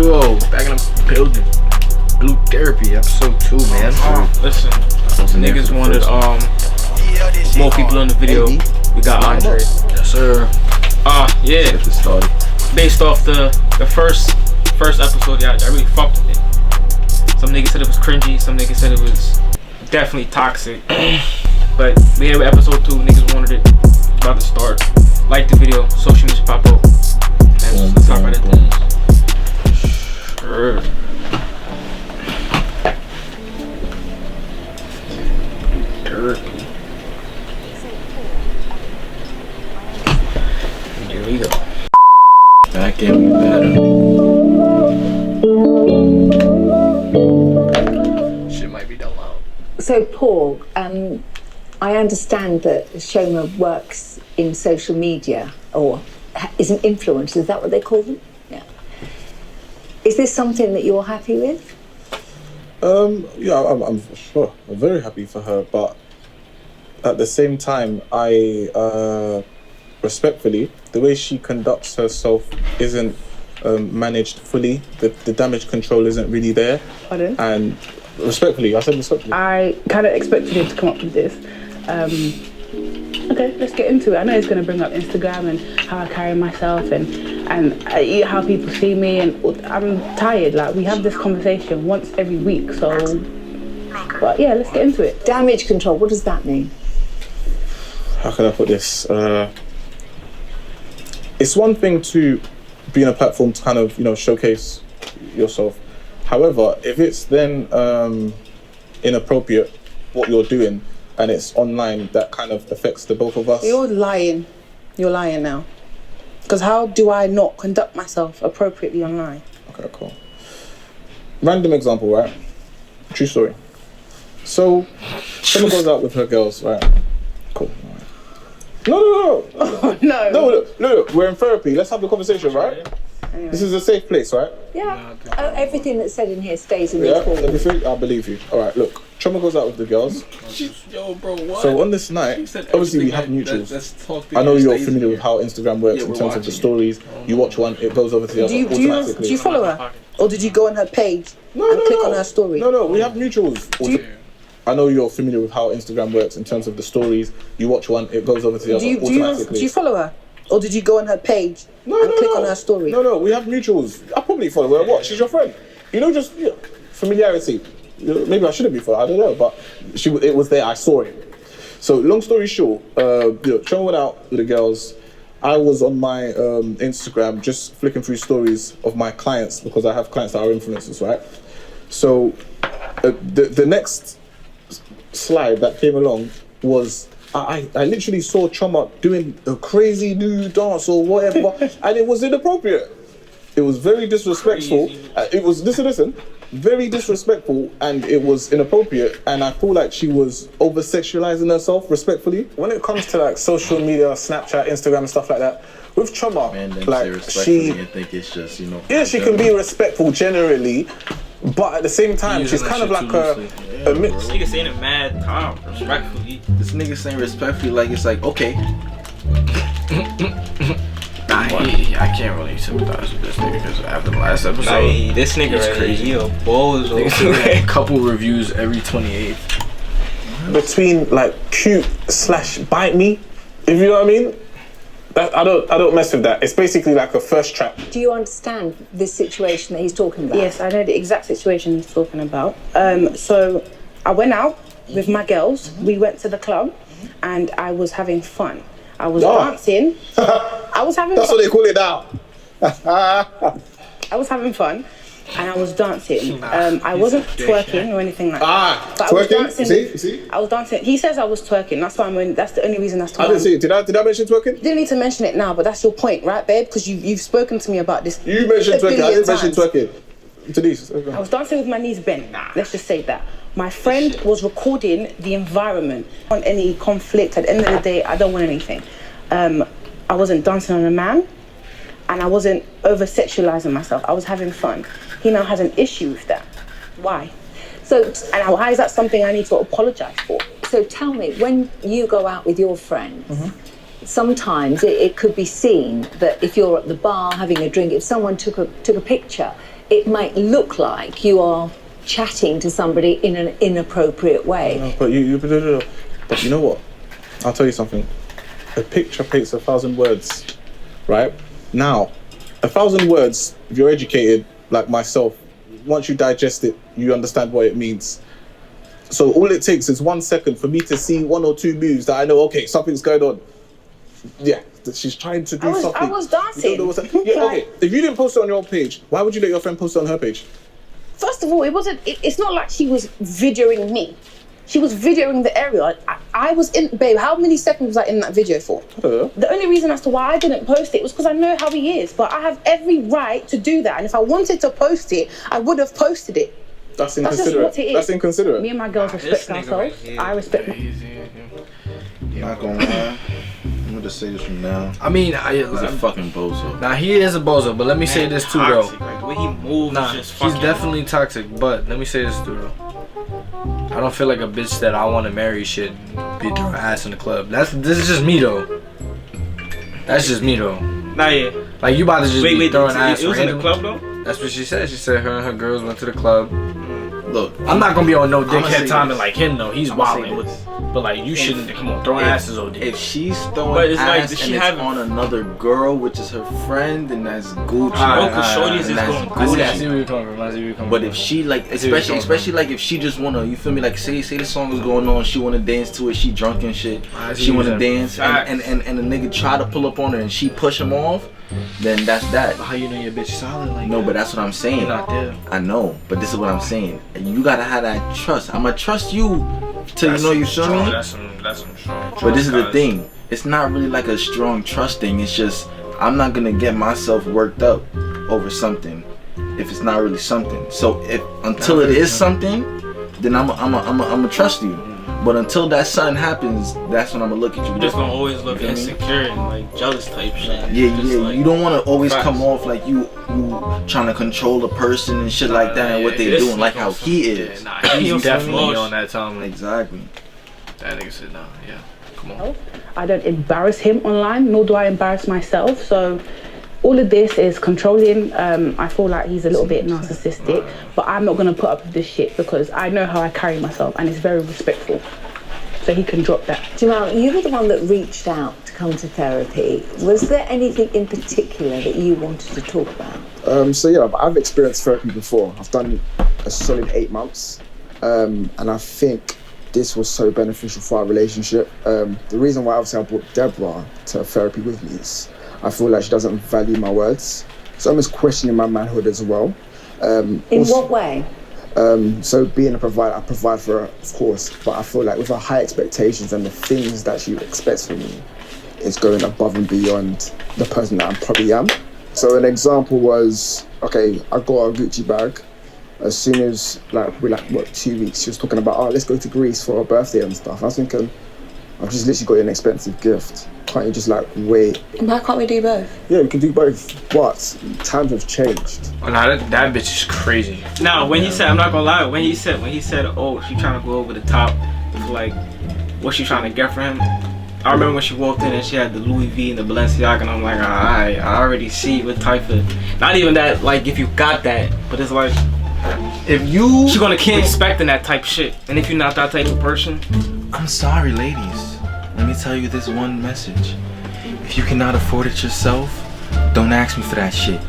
duo, back in the building. Blue Therapy, episode 2, man. Listen, niggas wanted more people on the video. We got Andre. Yes, sir. Yeah. Based off the first episode, I really fucked with it. Some niggas said it was cringy. Some niggas said it was definitely toxic. But we had episode 2. Niggas wanted it. About to start. Like the video. Social media pop up. And let's talk about it then. Sure. Turkey. Here we go. That can be better. Shit might be done loud. So, Paul, I understand that Shoma works in social media, or is an influencer, is that what they call them? Yeah. Is this something that you're happy with? Yeah, I'm sure. I'm very happy for her, but at the same time, I respectfully, the way she conducts herself isn't managed fully. The damage control isn't really there. Pardon? And respectfully, I said respectfully. I kind of expected him to come up with this. Okay, let's get into it. I know it's going to bring up Instagram and how I carry myself and how people see me, and I'm tired. Like, we have this conversation once every week, so. But yeah, let's get into it. Damage control, what does that mean? How can I put this? It's one thing to be on a platform to kind of, showcase yourself. However, if it's then inappropriate what you're doing and it's online, that kind of affects the both of us. You're lying. You're lying now. Because how do I not conduct myself appropriately online? Okay, cool. Random example, right? True story. So, someone goes out with her girls, right? Cool. No. Oh, no. No, we're in therapy. Let's have the conversation, right? Anyway. This is a safe place, right? Yeah. Everything that's said in here stays in this hall. Everything? I believe you. All right, look. Choma goes out with the girls. Yo, bro, what? So on this night, obviously we have mutuals. I know you're familiar with how Instagram works in terms of the stories. You watch one, it goes over to the other automatically. Do you follow her? Or did you go on her page and click on her story? No, we have mutuals. I know you're familiar with how Instagram works in terms of the stories. You watch one, it goes over to the other automatically. Do you follow her? Or did you go on her page and click on her story? No, we have mutuals. I probably follow her. What? She's your friend. Just familiarity. Maybe I shouldn't be for her, I don't know, but it was there, I saw it. So long story short, Choma went out with the girls. I was on my Instagram just flicking through stories of my clients, because I have clients that are influencers, right? So the next slide that came along was I literally saw Choma doing a crazy new dance or whatever, and it was inappropriate. It was very disrespectful. It was listen, very disrespectful, and it was inappropriate. And I feel like she was over sexualizing herself. Respectfully, when it comes to like social media, Snapchat, Instagram, and stuff like that, with Choma, like she think it's just yeah, she can be respectful generally. But at the same time, she's kind of like a mix. This nigga saying it mad calm, respectfully. This nigga saying respectfully, like it's like, okay. I can't really sympathize with this nigga because after the last episode, this nigga is crazy. He a bozo. A couple reviews every 28th. Between like cute/bite me, if you know what I mean. I don't mess with that. It's basically like a first trap. Do you understand this situation that he's talking about? Yes, I know the exact situation he's talking about. So I went out with my girls. We went to the club, and I was having fun. I was dancing. I was having. That's fun. what they call it now. I was having fun, and I was dancing. I wasn't twerking or anything like that. But twerking? I was dancing. You see? I was dancing. He says I was twerking. That's why that's the only reason that's why. I didn't see it. Did I mention twerking? You didn't need to mention it now, but that's your point, right, babe? Because you've spoken to me about this. You mentioned twerking. I didn't mention twerking. Denise. I was dancing with my knees bent. Let's just say that. My friend was recording the environment. On any conflict, at the end of the day, I don't want anything. I wasn't dancing on a man, and I wasn't over-sexualizing myself. I was having fun. He now has an issue with that. Why? And why is that something I need to apologize for? So tell me, when you go out with your friends, sometimes it could be seen that if you're at the bar having a drink, if someone took a picture, it might look like you are chatting to somebody in an inappropriate way. No, but but you know what? I'll tell you something. A picture paints 1,000 words, right? Now, 1,000 words, if you're educated like myself, once you digest it, you understand what it means. So all it takes is 1 second for me to see 1 or 2 moves that I know, okay, something's going on. Yeah, that she's trying to do something. I was dancing. Yeah, okay. If you didn't post it on your page, why would you let your friend post it on her page? First of all, it's not like she was videoing me. She was videoing the area. I was in, babe, how many seconds was I in that video for? The only reason as to why I didn't post it was because I know how he is, but I have every right to do that. And if I wanted to post it, I would have posted it. That's inconsiderate. That's just what it is. That's inconsiderate. Me and my girls respect ourselves. I respect Not gonna lie. I'm gonna just say this from now. I mean, He's a fucking bozo. Nah, he is a bozo, but let me say this too, toxic. though. Like, the way he moves Nah, is just he's fucking definitely toxic, but let me say this too, though. I don't feel like a bitch that I want to marry should be throwing ass in the club. This is just me, though. That's just me, though. Nah, yeah. Like, you about to just be throwing ass it was in the random. club, though? That's what she said. She said her and her girls went to the club. Look, I'm not gonna be on no I'ma say dickhead timing this. like him, though. He's I'ma say wildin'. this. But like, you shouldn't. Come on, throwing ass is OD. If she's But throwing it's like, ass does she and it's have- on another girl, which is her friend, then that's Gucci. Alright, cause shorties is And that's going I see Gucci. where you're coming from. I see where you're coming But from. if she like, I see where you're especially coming like if she just wanna, you feel me, like say the song is going on, she wanna dance to it, she drunk and shit, I see she what wanna you're saying. dance, and the nigga try to pull up on her and she push him off, then that's that. How you know your bitch solid like No, that? but that's what I'm saying. You're not there. I know, but this is what I'm saying. You gotta have that trust. I'ma trust you till you know you feel me. That's some strong. But this is the guys. thing. It's not really like a strong trust thing. It's just I'm not gonna get myself worked up over something if it's not really something. So if until it is something, then I'm trust you. But until that something happens, that's when I'm gonna look at you. You just gonna always look insecure and like jealous type shit. Yeah, Just, yeah. like, You don't want to always facts. come off like you trying to control a person and shit like that and what they this doing, like nigga how on he Yeah, is. nah, He he's on some definitely bullshit. on that time. Exactly. That nigga said no. Yeah, come on. I don't embarrass him online, nor do I embarrass myself. So all of this is controlling. I feel like he's a little bit narcissistic, but I'm not gonna put up with this shit because I know how I carry myself and it's very respectful. So he can drop that. Jamal, you were the one that reached out to come to therapy. Was there anything in particular that you wanted to talk about? So yeah, I've experienced therapy before. I've done a solid 8 months, and I think this was so beneficial for our relationship. The reason why obviously I brought Deborah to therapy with me is I feel like she doesn't value my words, so I'm just questioning my manhood as well. In Also- what way? So being a provider, I provide for her, of course, but I feel like with her high expectations and the things that she expects from me, it's going above and beyond the person that I probably am. So an example was, okay, I got a Gucci bag. As soon as, we're 2 weeks, she was talking about, oh, let's go to Greece for her birthday and stuff. I was thinking, I've just literally got you an expensive gift. Can't you just wait? Why can't we do both? Yeah, we can do both, but times have changed. Oh, nah, that bitch is crazy. Now, when he said, I'm not gonna lie, when he said, oh, she trying to go over the top, like, what she trying to get for him. I remember when she walked in and she had the Louis V and the Balenciaga, and I'm like, alright, I already see what type of, not even that, like, if you got that, but it's like, If you, she gonna keep expecting that type shit, and if you're not that type of person, I'm sorry, ladies. Let me tell you this one message. If you cannot afford it yourself, don't ask me for that shit.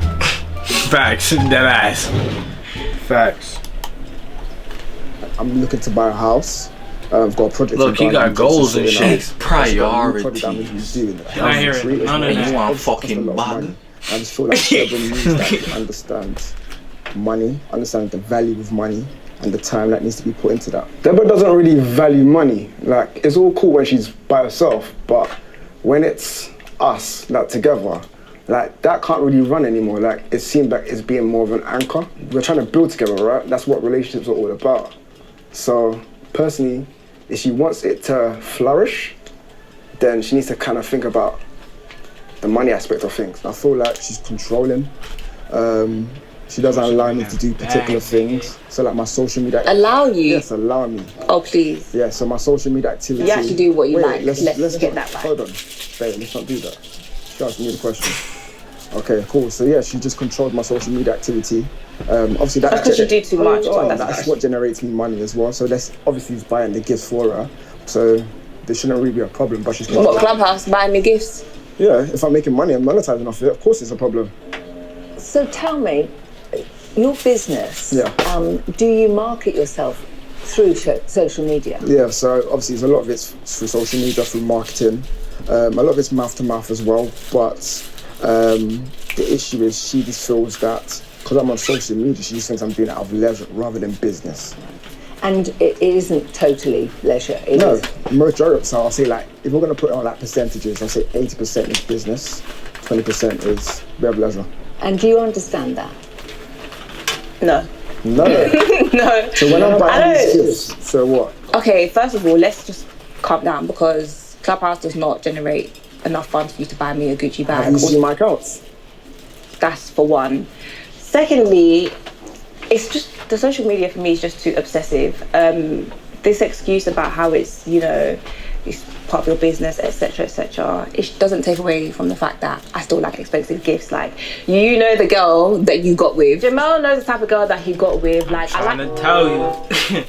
facts, that ass. Facts. I'm looking to buy a house. I've got a project. Look, in he got Ghana, goals and sorting out. shit. Priorities. I'm I hear it. None of that. You want fucking bug? I just feel like everyone needs that understand money, understand the value of money, and the time that needs to be put into that. Deborah doesn't really value money. Like, it's all cool when she's by herself, but when it's us, together, that can't really run anymore. Like, it seems like it's being more of an anchor. We're trying to build together, right? That's what relationships are all about. So, personally, if she wants it to flourish, then she needs to kind of think about the money aspect of things. I feel like she's controlling. She doesn't allow me to do particular things. So my social media... Allow you? Yes, allow me. Oh, please. Yeah, so my social media activity... You actually do what you like. Let's Let's get not, that right. Hold on. Babe, let's not do that. She asked me the question. Okay, cool. So yeah, she just controlled my social media activity. Obviously That's because you do too much. That's what generates me money as well. So that's obviously is buying the gifts for her. So there shouldn't really be a problem. But she's What, Clubhouse buying me gifts? Yeah, if I'm making money, I'm monetizing off it. Of course, it's a problem. So tell me, your business. Yeah. Do you market yourself through social media? Yeah. So obviously, a lot of it's through social media, through marketing. A lot of it's mouth to mouth as well. But the issue is she just feels that because I'm on social media, she just thinks I'm doing it out of leisure rather than business. And it isn't totally leisure. No, majority. So I'll say like, if we're gonna put it on like percentages, I'll say 80% is business, 20% is rev leisure. And do you understand that? No. No. No. So when I'm buying these gifts, so what? Okay, first of all, let's just calm down because Clubhouse does not generate enough funds for you to buy me a Gucci bag. Have you seen my accounts? That's for one. Secondly, it's just the social media for me is just too obsessive. This excuse about how it's, you know, it's part of your business, etc., it doesn't take away from the fact that I still like expensive gifts. Like, you know the girl that you got with. Jamel knows the type of girl that he got with. Like, I'm trying to tell you.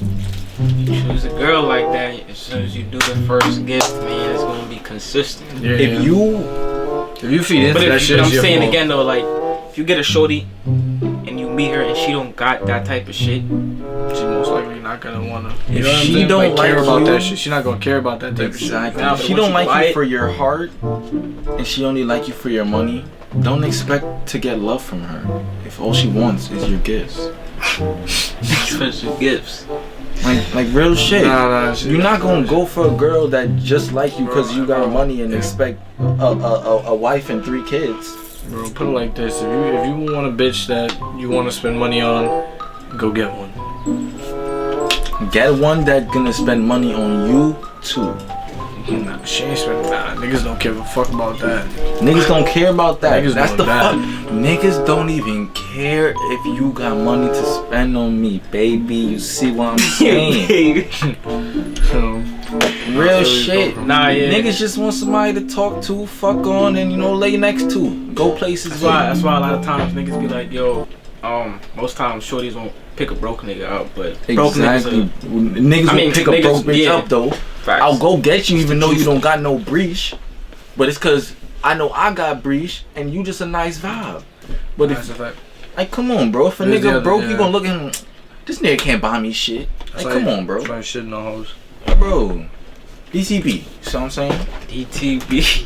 You choose a girl like that, as soon as you do the first gift, man, it's gonna be consistent. Yeah, if you feed into that shit, I'm saying again though, like, if you get a shorty and you meet her and she don't got that type of shit, she's most likely not gonna wanna. If she don't care like about you, that shit, she's not gonna care about that type exactly. of shit. If she don't like you for your heart and she only like you for your money, don't expect to get love from her. If all she wants is your gifts. expensive gifts. Like real shit. Nah, you're not gonna go for a girl that just like you because you got money and expect a wife and 3 kids. Bro, put it like this: if you want a bitch that you want to spend money on, go get one. Get one that's gonna spend money on you too. Nah, she ain't spending that. Niggas don't give a fuck about that. Niggas don't care about that. Niggas That's the that. fuck. Niggas don't even care if you got money to spend on me, baby. You see what I'm saying? Real shit. Nah, yeah. Niggas just want somebody to talk to, fuck on, and lay next to. Go places. That's why a lot of times niggas be like, yo, most times shorties won't pick a broke nigga up, but broke exactly. Niggas will pick a broke bitch up though. Facts. I'll go get you even though you don't got no breach, but it's cause I know I got breach and you just a nice vibe. But That's a fact. Like, come on, bro. If a nigga broke, you gonna look at him. This nigga can't buy me shit. Like, come on, bro. Trying shit no hoes. Bro, DTB. You see what I'm saying? DTB.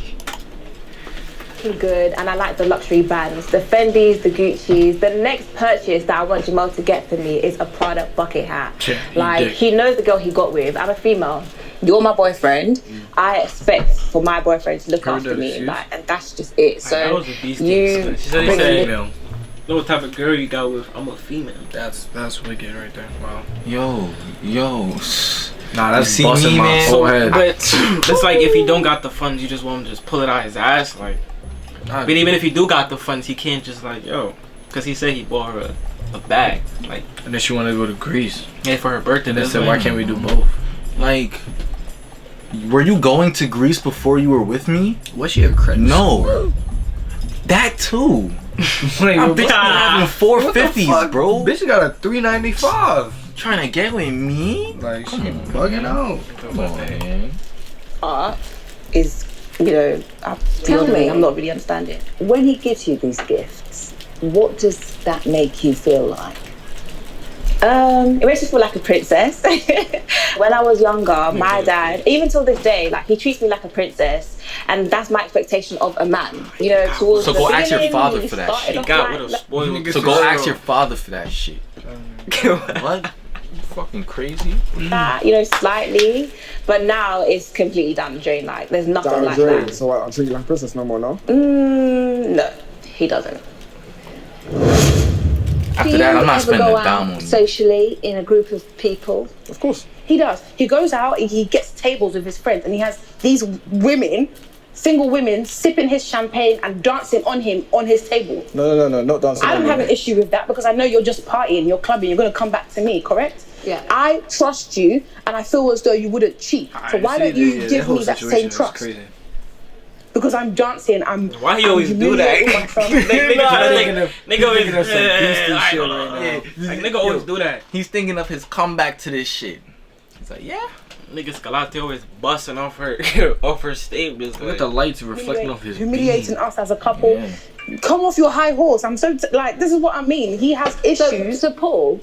good, and I like the luxury brands, the Fendis, the Gucci's. The next purchase that I want Jamal to get for me is a Prada bucket hat. Yeah, like, he knows the girl he got with. I'm a female. You're my boyfriend. I expect for my boyfriend to look after me, like, and that's just it. So that was a beast. you She said, know what type of girl you got with. I'm a female. That's wicked right there. Wow. Yo. Nah, that's see busting me, my man. whole head. But it's like if he don't got the funds, you just want him to just pull it out his ass, like. But even if he do got the funds, he can't just like, yo, because he said he bought her a bag, like. And then she wanted to go to Greece. Yeah, for her birthday. And they said, why can't we do both? Like, were you going to Greece before you were with me? Was she a credit? No. That too. Like, I'm bitch having 450s, bro. Bitch got a 395. Trying to get with me? Like, she bugging out. Come on, man. Art is, you know, Tell me. I'm not really understanding. When he gives you these gifts, what does that make you feel like? It makes me feel like a princess. When I was younger, my dad, even till this day, like, he treats me like a princess, and that's my expectation of a man. You know, towards So the go ask your beginning, father he for that started shit. off Got like- with a spoiled. So go ask your father for that shit. What? You fucking crazy? that, you know, slightly, but now it's completely down the drain. Like, there's nothing Down like the drain. that. So I'll treat you like a princess no more now. No, he doesn't. After Do that, you I'm not ever spending go a dime out on you. socially in a group of people? Of course. He does. He goes out, he gets tables with his friends, and he has these women, single women, sipping his champagne and dancing on him on his table. No, not dancing. I don't have an issue with that because I know you're just partying, you're clubbing, you're going to come back to me, correct? Yeah. I trust you, and I feel as though you wouldn't cheat. So why don't you give me that same trust? because I'm dancing. Why he always do that? Nigga always nigga always do that. He's thinking of his comeback to this shit. He's like, yeah. Nigga Scalati always busting off her off her statements. Look at the lights reflecting off his humiliating beam. us as a couple. Yeah. Come off your high horse. I'm so like, this is what I mean. He has issues. So Paul,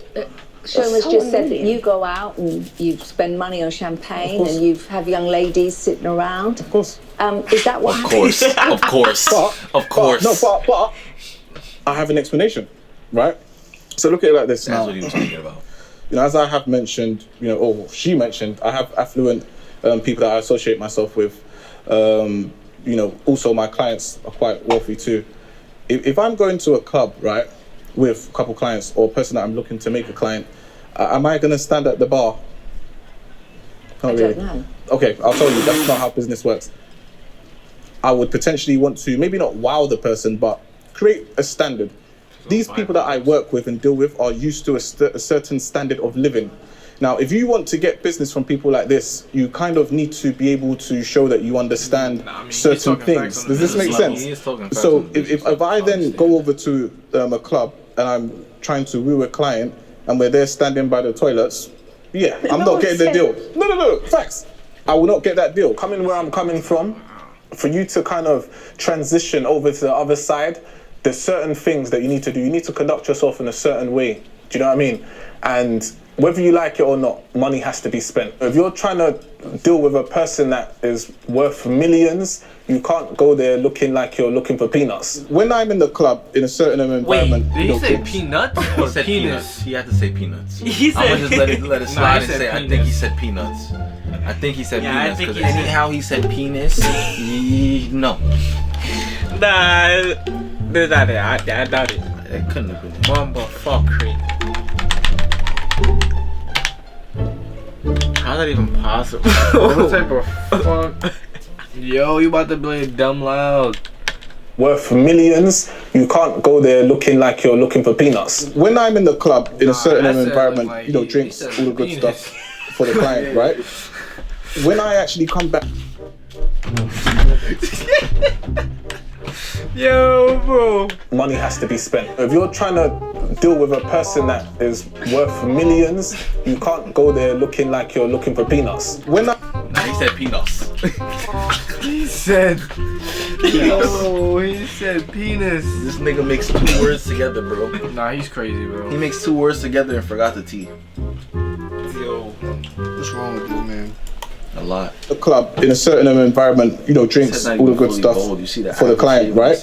Shoma's just said that you go out and you spend money on champagne and you have young ladies sitting around. Of course. Is that what happens? Of course. But I have an explanation, right? So look at it like this. That's now. what he was thinking about. You know, as I have mentioned, you know, or she mentioned, I have affluent people that I associate myself with. You know, also my clients are quite wealthy too. If I'm going to a club, right, with a couple clients or a person that I'm looking to make a client, am I going to stand at the bar? I don't know. Okay, I'll tell you, that's not how business works. I would potentially want to, maybe not wow the person, but create a standard. These people that I work with and deal with are used to a certain standard of living. Now, if you want to get business from people like this, you kind of need to be able to show that you understand certain things. Does this make sense? So if I then go over to a club and I'm trying to woo a client and we're there standing by the toilets, yeah, I'm not getting the deal. No, facts. I will not get that deal. Coming where I'm coming from, for you to kind of transition over to the other side, there's certain things that you need to do. You need to conduct yourself in a certain way. Do you know what I mean? And whether you like it or not, money has to be spent. If you're trying to deal with a person that is worth millions, you can't go there looking like you're looking for peanuts. When I'm in the club, in a certain environment... Wait, did he say peanuts or said penis? He had to say peanuts. He said I'm gonna just let it slide and say, penis. I think he said peanuts. I think he said peanuts, because anyhow he said penis, no. Nah, I doubt it. It couldn't have been. Bumblefuckery. How's that even possible? What type of fuck? Yo, you about to play dumb loud. Worth millions, you can't go there looking like you're looking for peanuts. When I'm in the club, in a certain environment, like you know, he drinks, said all the good penis. stuff for the client, right? When I actually come back... Yo, bro. Money has to be spent. If you're trying to deal with a person that is worth millions, you can't go there looking like you're looking for peanuts. When I... Nah, he said peanuts. He said... Yo, he said penis. This nigga makes 2 words together, bro. Nah, he's crazy, bro. He makes 2 words together and forgot the T. Yo. What's wrong with this man? A lot. a club in a certain environment, you know, drinks, all the good stuff for the client, right?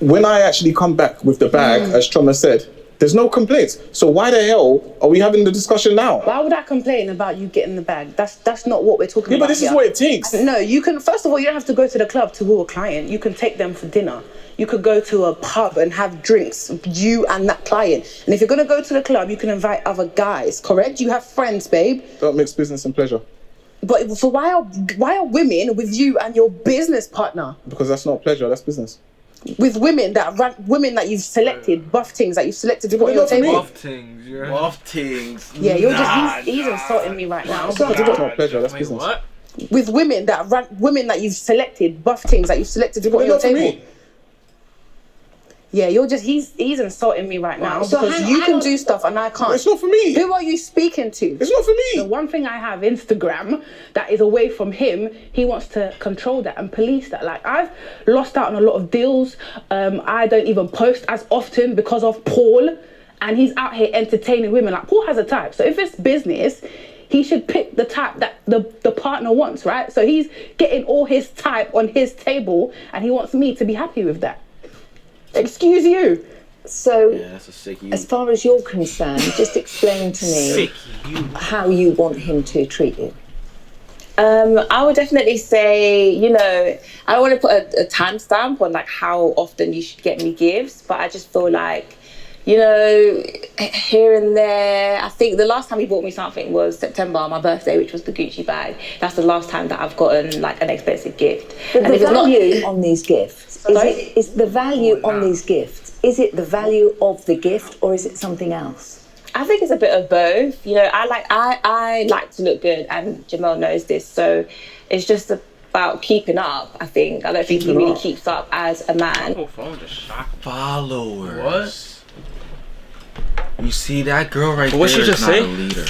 When I actually come back with the bag, as Trauma said, there's no complaints. So why the hell are we having the discussion now? Why would I complain about you getting the bag? That's not what we're talking about. Yeah, but this is what it takes. No, you can, first of all, you don't have to go to the club to woo a client. You can take them for dinner. You could go to a pub and have drinks, you and that client. And if you're going to go to the club, you can invite other guys, correct? You have friends, babe. Don't mix business and pleasure. But for why are women with you and your business partner? Because that's not pleasure, that's business. With women that you've selected, buff things that you've selected to put on your table. Buff things, yeah. Buff things. Yeah, you're he's insulting me right now. That's not pleasure, that's business. What? With women that you've selected, buff things that you've selected to put on your table. Yeah, he's insulting me right now because you can do stuff and I can't. It's not for me. Who are you speaking to? It's not for me. The one thing I have, Instagram, that is away from him, he wants to control that and police that. Like, I've lost out on a lot of deals. I don't even post as often because of Paul, and he's out here entertaining women. Like, Paul has a type, so if it's business, he should pick the type that the partner wants, right? So he's getting all his type on his table and he wants me to be happy with that. Excuse you. So, Yeah, that's a sick you. as far as you're concerned, just explain to me how you want him to treat you. I would definitely say, you know, I don't want to put a timestamp on like how often you should get me gifts, but I just feel like, you know, here and there. I think the last time he bought me something was September, my birthday, which was the Gucci bag. That's the last time that I've gotten like an expensive gift. But the value on these gifts, is the value on these gifts, is it the value of the gift or is it something else? I think it's a bit of both. You know, I like to look good, and Jamel knows this. So it's just about keeping up, I think. I don't think he really keeps up as a man. My phone just shocked me. Followers. What? You see that girl right there? What she just say? A leader.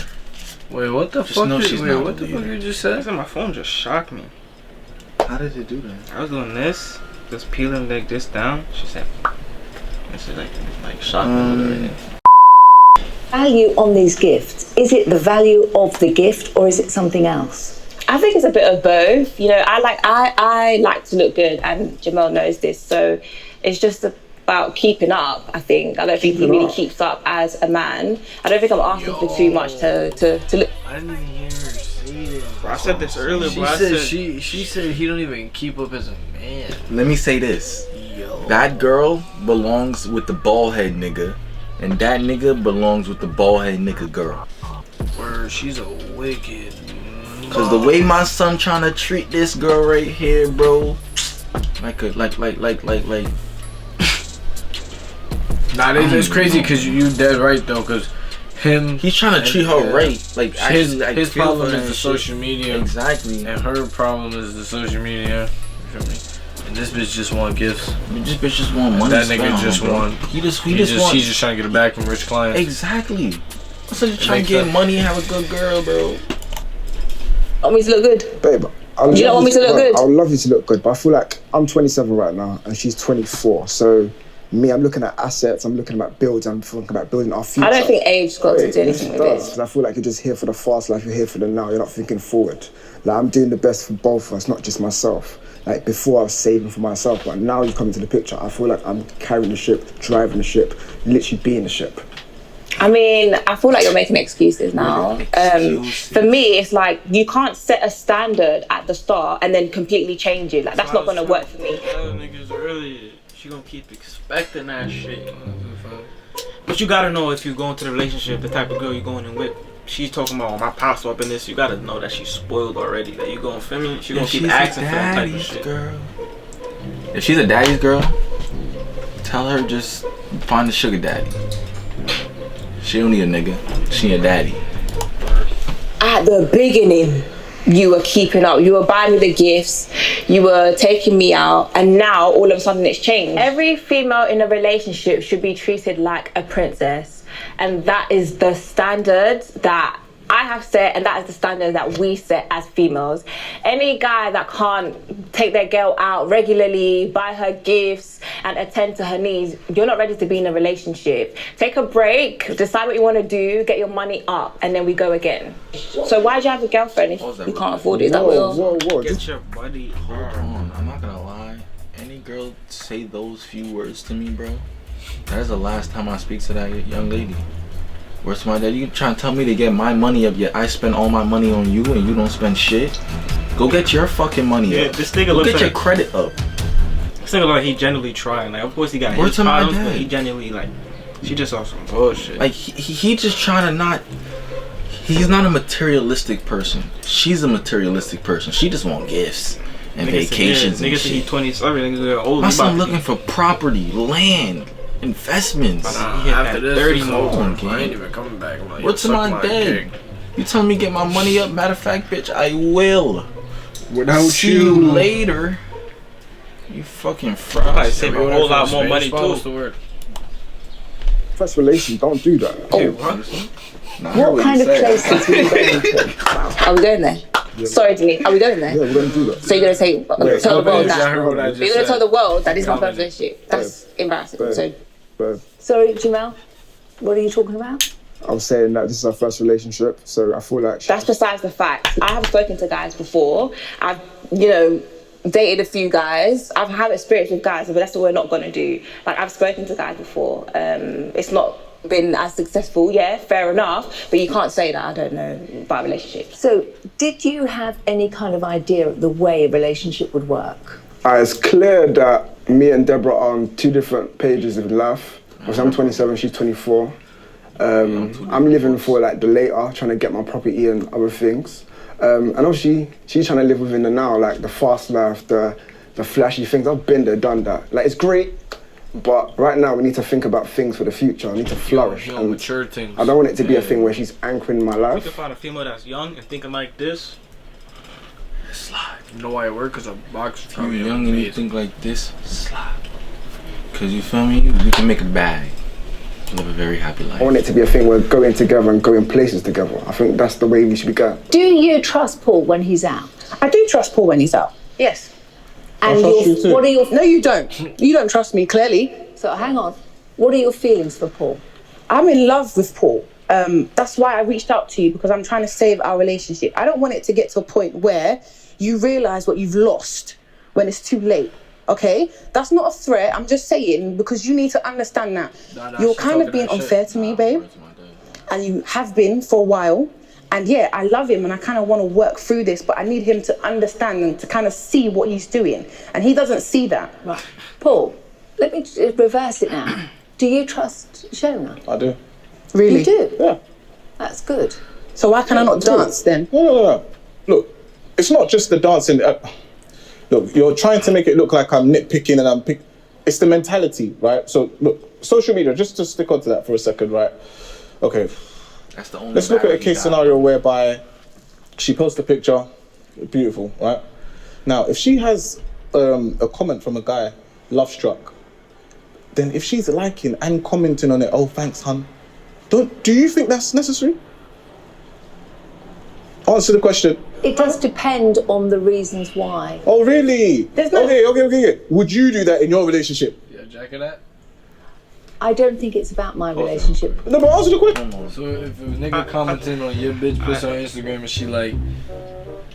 Wait, what the fuck? What the fuck you just said? My phone just shocked me. How did it do that? I was doing this, just peeling like this down. She said, "This is like shocked me." Value on these gifts, is it the value of the gift or is it something else? I think it's a bit of both. You know, I like to look good, and Jamel knows this. So it's just about keeping up. I think I don't think he really keeps up as a man. I don't think I'm asking for too much to look. I didn't even hear her say this. Bro, I said this earlier. She said he don't even keep up as a man. Let me say this. That girl belongs with the bald head nigga, and that nigga belongs with the bald head nigga girl. Word, she's a wicked. Cause the way my son trying to treat this girl right here, bro, like. Nah, it's crazy because you dead right though, cause he's trying to treat her right. Like his problem is the social media. Exactly. And her problem is the social media. You feel me? And this bitch just want gifts. This bitch just want money. That nigga just want. He's just trying to get it back from rich clients. Exactly. So just trying to get money, have a good girl, bro. Want me to look good? Babe, you don't want me to look good? I would love you to look good, but I feel like I'm 27 right now and she's 24. So me, I'm looking at assets, I'm looking at builds, I'm thinking about building our future. I don't think age's got to do anything with this. Because I feel like you're just here for the fast life, you're here for the now, you're not thinking forward. Like, I'm doing the best for both of us, not just myself. Like, before I was saving for myself, but now you come into the picture, I feel like I'm carrying the ship, driving the ship, literally being the ship. I mean, I feel like you're making excuses now. For me, it's like you can't set a standard at the start and then completely change it. Like, that's not gonna work for me. Niggas earlier, she gonna keep expecting that shit. But you gotta know if you go into the relationship, the type of girl you're going in with. She's talking about my pops up in this. You gotta know that she's spoiled already. That you gonna feel me? She gonna keep asking for that type of shit. Girl. If she's a daddy's girl, tell her just find a sugar daddy. She don't need a nigga. She a daddy. At the beginning, you were keeping up. You were buying me the gifts. You were taking me out. And now, all of a sudden, it's changed. Every female in a relationship should be treated like a princess. And that is the standard that I have set, and that is the standard that we set as females. Any guy that can't take their girl out regularly, buy her gifts, and attend to her needs, you're not ready to be in a relationship. Take a break, decide what you want to do, get your money up, and then we go again. So why do you have a girlfriend if you can't afford it? Is that Whoa. Get your buddy. Hold on, I'm not gonna lie. Any girl say those few words to me, bro, that is the last time I speak to that young lady. Where's my dad? You trying to tell me to get my money up, yet I spend all my money on you and you don't spend shit? Go get your fucking money up. This nigga Go get like your credit up. This nigga like he genuinely trying. Like, of course he got his problems, but he genuinely like, she just on some bullshit. Like he just trying to not. He's not a materialistic person. She's a materialistic person. She just want gifts and vacations and niggas shit. He 27. Niggas old. My son looking for property, land, investments. After this, 30 more. I ain't even coming back. Like, what's my dad? You telling me get my money up? Matter of fact, bitch, I will. Without See you later. You fucking fraud. I save a whole lot more money too. First relation, don't do that. Oh, what? What kind of places are we going to? Are we going there? Yeah. Sorry, Denise. Are we going there? Yeah, we're going to do that. So you're going to say, tell the world that? You're going to tell the world that this is my first relationship? That's embarrassing. Sorry, Jamel, what are you talking about? I was saying that this is our first relationship, so I feel like... That's besides the fact. I have spoken to guys before. I've, dated a few guys. I've had experience with guys, but that's what we're not going to do. Like, I've spoken to guys before. It's not been as successful, yeah, fair enough, but you can't say that I don't know about relationships. So, did you have any kind of idea of the way a relationship would work? It's clear that me and Deborah are on two different pages of life. Because I'm 27, she's 24. I'm living for like the later, trying to get my property and other things. And obviously, she's trying to live within the now, like the fast life, the flashy things. I've been there, done that. Like, it's great, but right now we need to think about things for the future. I need to flourish. And mature things. I don't want it to be a thing where she's anchoring my life. If you can find a female that's young and thinking like this, slide. You know why it worked? Because a box was You're probably young and you amazing. think like this, slap. Cause you feel me? We can make a bag. Live a very happy life. I want it to be a thing where we're going together and going places together. I think that's the way we should be going. Do you trust Paul when he's out? I do trust Paul when he's out. Yes. And trust you too. what are your... No, you don't. You don't trust me, clearly. So hang on. What are your feelings for Paul? I'm in love with Paul. That's why I reached out to you, because I'm trying to save our relationship. I don't want it to get to a point where you realise what you've lost when it's too late. Okay? That's not a threat. I'm just saying, because you need to understand that you're kind of being unfair to me, babe. And you have been for a while. And yeah, I love him and I kind of want to work through this, but I need him to understand and to kind of see what he's doing. And he doesn't see that. Right. Paul, let me reverse it now. Do you trust Shona? I do. Really? You do? Yeah. That's good. So why can I not dance then? No. Look, it's not just the dancing. Look, you're trying to make it look like I'm nitpicking and it's the mentality, right? So look, social media, just to stick onto that for a second, right? Okay. That's the only Let's look at a battery case got. scenario whereby she posts a picture, beautiful, right? Now, if she has a comment from a guy, love struck, then if she's liking and commenting on it, oh, thanks, hun, do you think that's necessary? Answer the question. It does depend on the reasons why. Oh, really? There's no- Okay. Would you do that in your relationship? Yeah, jacking that. I don't think it's about my relationship. No, but answer the question. So if a nigga commenting on your bitch puts on Instagram and she like,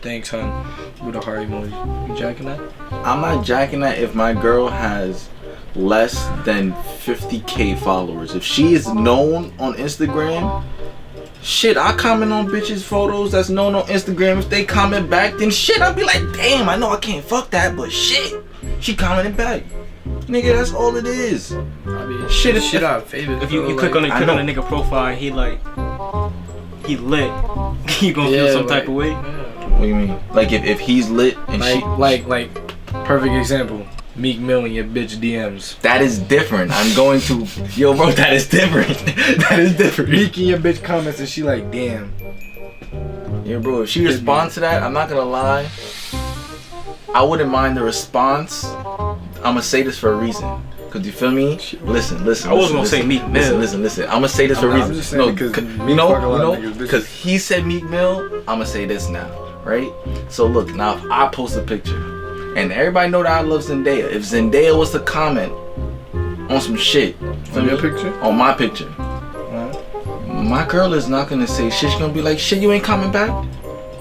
thanks, hun, with a heart emoji, you jacking that? I'm not jacking that if my girl has less than 50K followers. If she is known on Instagram, shit, I comment on bitches' photos that's known on Instagram. If they comment back, then shit, I'll be like, damn, I know I can't fuck that, but shit, she commented back. Nigga, that's all it is. I mean, Shit, shit out of favor. If you click on a nigga profile and he lit, you gonna feel some type of way. What do you mean? Like if he's lit and like perfect example. Meek Mill in your bitch DMs. that is different. I'm going to, yo bro, that is different. That is different. Meek in your bitch comments and she like, damn. Yeah, bro, if she responds to that, I'm not gonna lie, I wouldn't mind the response. I'ma say this for a reason. Cause you feel me? Listen. I wasn't gonna say Meek Mill. Listen. I'ma say this for a reason. I'm just saying because Because he said Meek Mill, I'ma say this now, right? So look, now if I post a picture, and everybody know that I love Zendaya. If Zendaya was to comment on some shit, On your picture? on my picture, my girl is not gonna say shit. She's gonna be like, shit, you ain't coming back?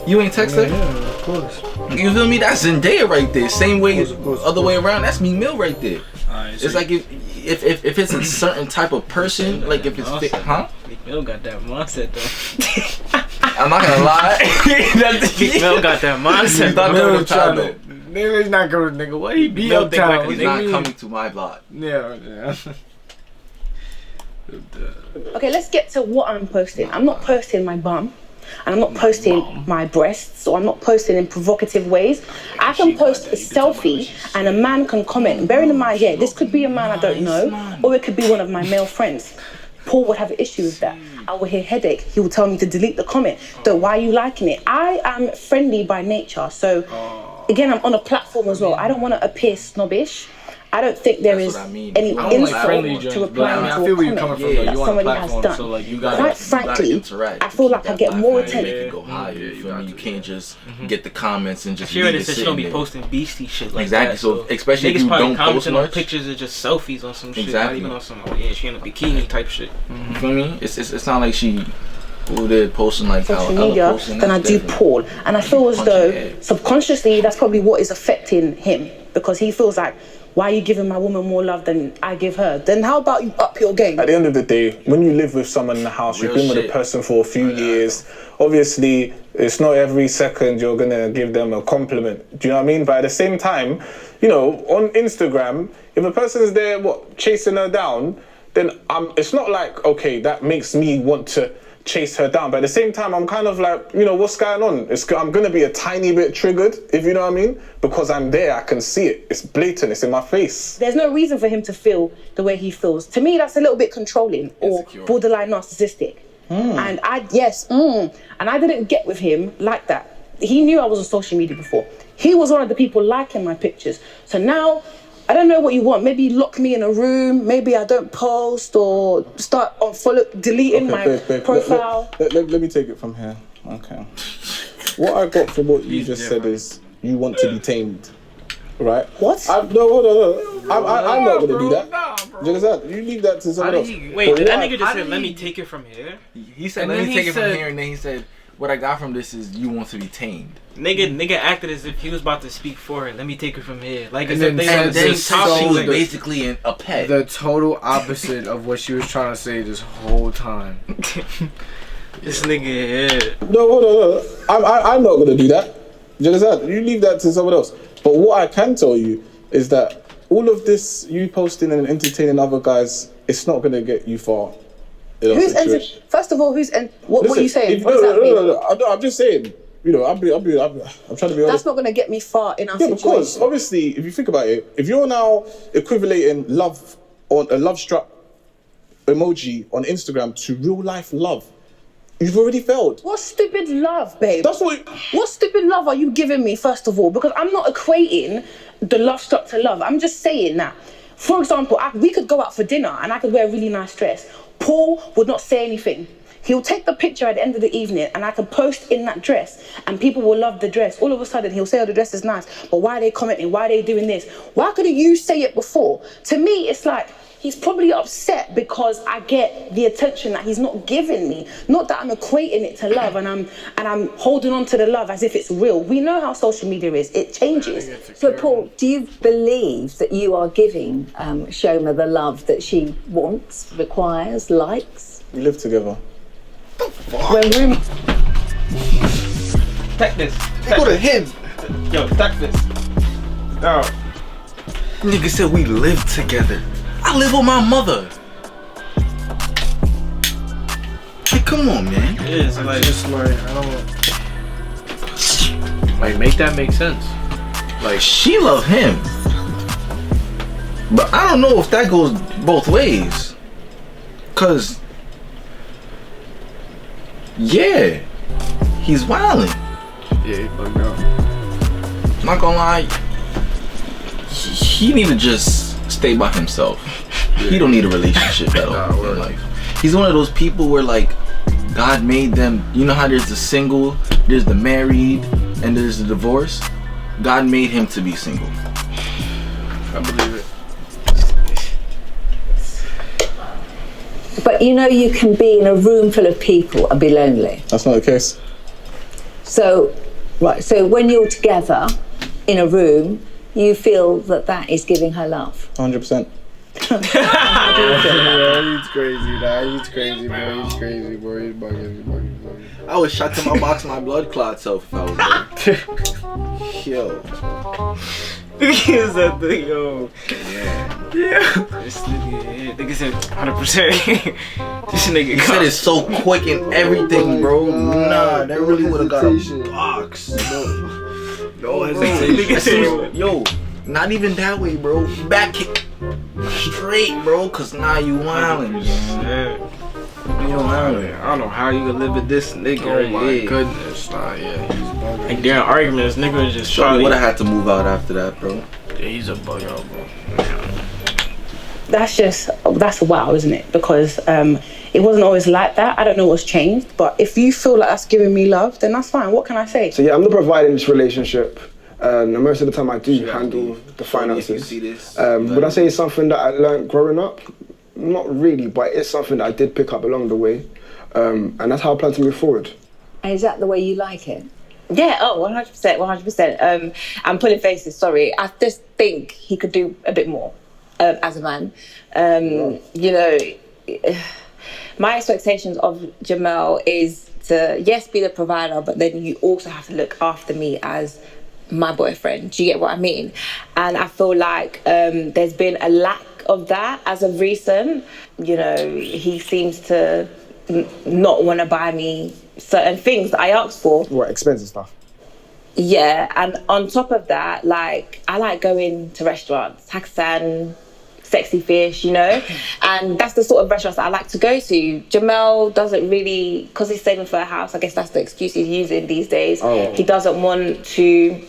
You ain't text her? Yeah, of course. You feel me? That's Zendaya right there. Same way, Of course. other way around. That's Meek Mill right there. Alright, so It's like if it's a certain type of person, like if it's huh? Meek Mill got that mindset though. I'm not gonna lie. Meek Mill got that mindset. He's not Mill coming to trying China. to, nigga, he's not going to nigga. What he be Mill think uptown? like What He's do you not mean? coming to my block. Yeah. Okay, let's get to what I'm posting. I'm not posting my bum. And I'm not posting my breasts, or I'm not posting in provocative ways. I can post a selfie and a man can comment. Bearing in mind, yeah, this could be a man I don't know, or it could be one of my male friends. Paul would have an issue with that. I will hear headache. He will tell me to delete the comment. So why are you liking it? I am friendly by nature. So again, I'm on a platform as well. I don't want to appear snobbish. I don't think there That's is what I mean. any I don't like friendly insult joints, to but reply I mean, I to feel a where you're coming comment from. Though. that You on a somebody has platform, done. so like you gotta. Quite frankly, interact. I feel like I get more Make attention. it go higher. You feel me? You can't just get the comments and just She already leave it said she sitting don't be there. posting beastie shit like Exactly. that. So especially if niggas you probably don't post commenting on much. pictures or just selfies on some shit, not Exactly. even on some she in a bikini type shit. You feel me? It's not like she did posting like how Social other media posting. than I That's do different. Paul. And I feel as Punching though head. subconsciously that's probably what is affecting him, because he feels like, why are you giving my woman more love than I give her? Then how about you up your game? At the end of the day, when you live with someone in the house, you've Real been with shit. a person for a few years. Obviously, it's not every second you're gonna give them a compliment. Do you know what I mean? But at the same time, you know, on Instagram, if a person's there, chasing her down, then it's not like, okay, that makes me want to chase her down. But at the same time, I'm kind of like, you know, what's going on? I'm gonna be a tiny bit triggered, if you know what I mean, because I'm there, I can see it. It's blatant, it's in my face. There's no reason for him to feel the way he feels. To me, that's a little bit controlling or Insecure. borderline narcissistic. And I didn't get with him like that. He knew I was on social media before. He was one of the people liking my pictures. So now, I don't know what you want. Maybe lock me in a room. Maybe I don't post or start deleting my profile. Let me take it from here. Okay. What I got from what you just said is you want to be tamed, right? What? No, hold on. I'm not gonna do that. Do you understand? You leave that to someone else. Wait, did that nigga just say, let me take it from here? He said, let me take it from here, and then he said, what I got from this is you want to be tamed. Nigga acted as if he was about to speak for her. Let me take it from here. Like, And as if then they on the said same topic. She was Like, basically a pet. The total opposite of what she was trying to say this whole time. this nigga, yeah. No, hold on. I'm not gonna do that. Do you understand? You leave that to someone else. But what I can tell you is that all of this, you posting and entertaining other guys, it's not gonna get you far. First of all, what are you saying? What does that mean? No, I'm just saying. You know, I'm trying to be honest. That's not going to get me far in our Yeah, situation. because obviously, if you think about it, if you're now equivalating love on a love struck emoji on Instagram to real life love, you've already failed. What stupid love, babe? That's what. What stupid love are you giving me, first of all? Because I'm not equating the love struck to love. I'm just saying that. For example, we could go out for dinner and I could wear a really nice dress. Paul would not say anything. He'll take the picture at the end of the evening and I can post in that dress and people will love the dress. All of a sudden he'll say, oh, the dress is nice, but why are they commenting? Why are they doing this? Why couldn't you say it before? To me, it's like, he's probably upset because I get the attention that he's not giving me. Not that I'm equating it to love and I'm holding on to the love as if it's real. We know how social media is. It changes. So, Paul, do you believe that you are giving Shoma the love that she wants, requires, likes? We live together. When room... Take this. Go to him. Yo, take this. Oh. Nigga said we live together. I live with my mother. Like, come on, man. It is like, Just like, I don't like make that make sense. Like, she love him. But I don't know if that goes both ways. Cause yeah, he's wildin'. Yeah, he bugged out. Not gonna lie, he need to just stay by himself. He don't need a relationship at all in life. He's one of those people where like God made them. You know how there's the single, there's the married, and there's the divorce. God made him to be single. I believe it. But you know you can be in a room full of people and be lonely. That's not the case. So, right, so when you're together in a room, you feel that that is giving her love. 100%. Yeah, he's crazy, he's crazy, bro. He's crazy, bro. He's bugging. I was shot to my box, my blood clot self if I was there. Yo. is that thing, yo. Yeah. This nigga said 100%. This nigga He said it's so quick and everything, bro. Nah, that really would have got a box. No hesitation. Yo, not even that way, bro. Back kick straight, bro. Cause now you wildin'. Yeah. I don't know how you can live with this nigga. Oh my goodness, nah, yeah, he's bugging. Like during arguments, nigga was just Shorty would have had to move out after that, bro. Yeah, he's a bug out, bro. That's wow, isn't it? Because it wasn't always like that. I don't know what's changed, but if you feel like that's giving me love, then that's fine. What can I say? So yeah, I'm the provider in this relationship. And most of the time I do handle the finances. Would I say it's something that I learned growing up? Not really, but it's something that I did pick up along the way. And that's how I plan to move forward. And is that the way you like it? Yeah, 100%. I'm pulling faces, sorry. I just think he could do a bit more as a man. You know, my expectations of Jamel is to, yes, be the provider, but then you also have to look after me as my boyfriend. Do you get what I mean? And I feel like there's been a lack of that as of recent. You know, he seems to not want to buy me certain things that I asked for. What, expensive stuff? Yeah, and on top of that, like, I like going to restaurants, Pakistan, Sexy Fish, you know? And that's the sort of restaurants that I like to go to. Jamel doesn't really, because he's saving for a house, I guess that's the excuse he's using these days. He doesn't want to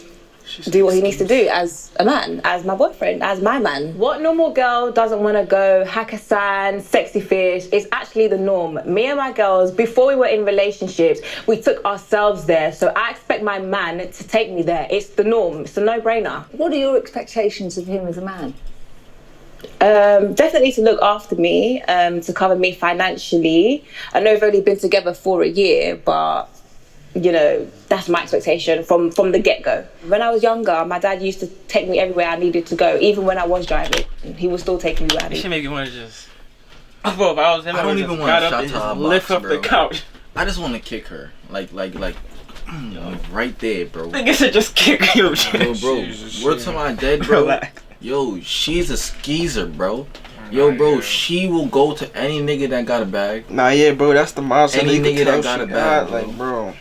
do what he needs to do as a man, as my boyfriend, as my man. What normal girl doesn't want to go Hakkasan, sexy fish? It's actually the norm. Me and my girls, before we were in relationships, we took ourselves there. So I expect my man to take me there. It's the norm. It's a no-brainer. What are your expectations of him as a man? Definitely to look after me, to cover me financially. I know we've only been together for a year, but you know, that's my expectation from the get-go. When I was younger, my dad used to take me everywhere I needed to go, even when I was driving. He would still take me where I needed. It should make you want to just... Well, if I was him, I don't even want to shut to her lift box, up bro. the couch. I just want to kick her, like right there, bro. Nigga should just kick you. Bro, word to my dead, bro. Relax. Yo, she's a skeezer, bro. Yo, bro, she will go to any nigga that got a bag. Nah, yeah, bro, that's the mindset. Any nigga that got a bag, bro. Like, bro.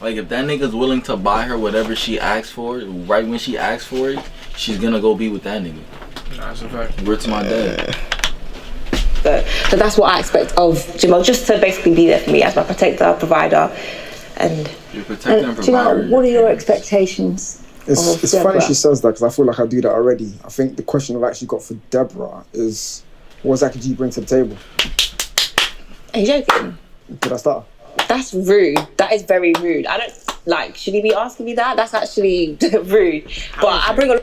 Like, if that nigga's willing to buy her whatever she asks for, right when she asks for it, she's gonna go be with that nigga. Nah, that's a fact. Word to my dad. So that's what I expect of Jamal, just to basically be there for me as my protector, provider, and... You're protecting and Jamal, providing. what are your expectations? It's funny she says that because I feel like I do that already. I think the question I've actually got for Deborah is, what exactly do you bring to the table? Are you joking? Did I start? That's rude. That is very rude. I don't, like, should he be asking me that? That's actually rude. But I bring a...